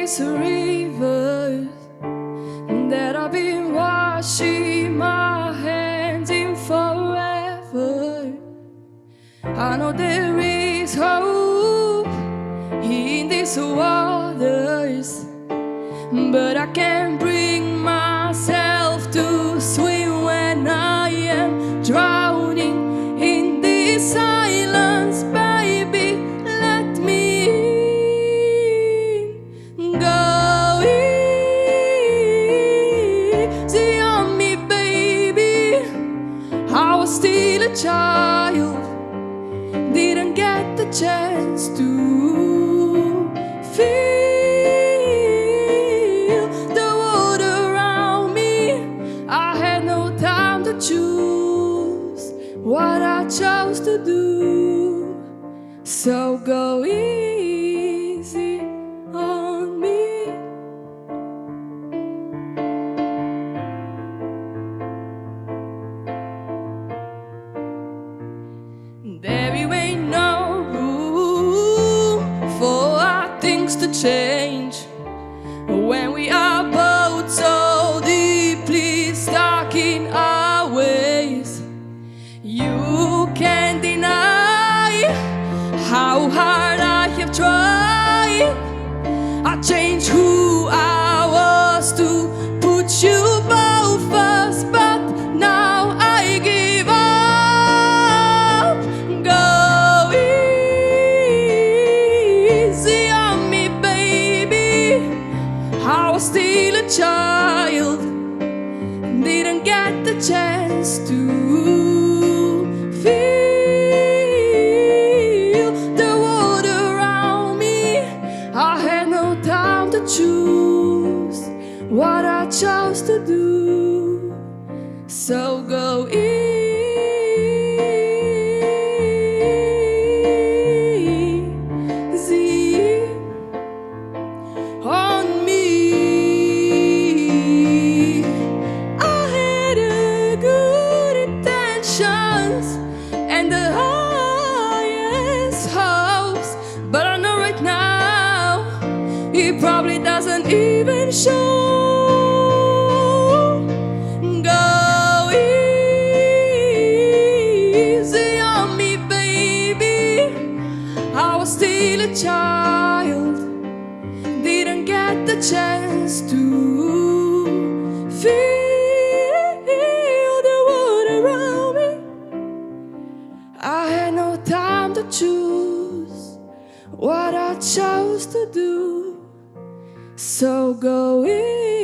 these rivers that I've been washing my hands in forever. I know there is hope in these waters, but I can't bring myself to swim when I am drowning in this silence. Baby, let me in. Go easy on me, baby. I was still a child, didn't get the chance to feel the water around me. I had no time to choose what I chose to do. So go easy on me. There ain't no room for our things to change when we are both so deeply stuck in our ways. You can't deny how hard I have tried. I changed who I was to put you both first, but now I give up. Go easy on me, baby. I was still a child, didn't get the chance to feel the water around me. I had no time to choose what I chose to do. So go easy on me. I had good intentions and the highest hopes, but I know right now it probably doesn't even show. Go easy on me, baby. I was still a child, didn't get the chance to feel the water around me. I had no time to choose what I chose to do. So go in.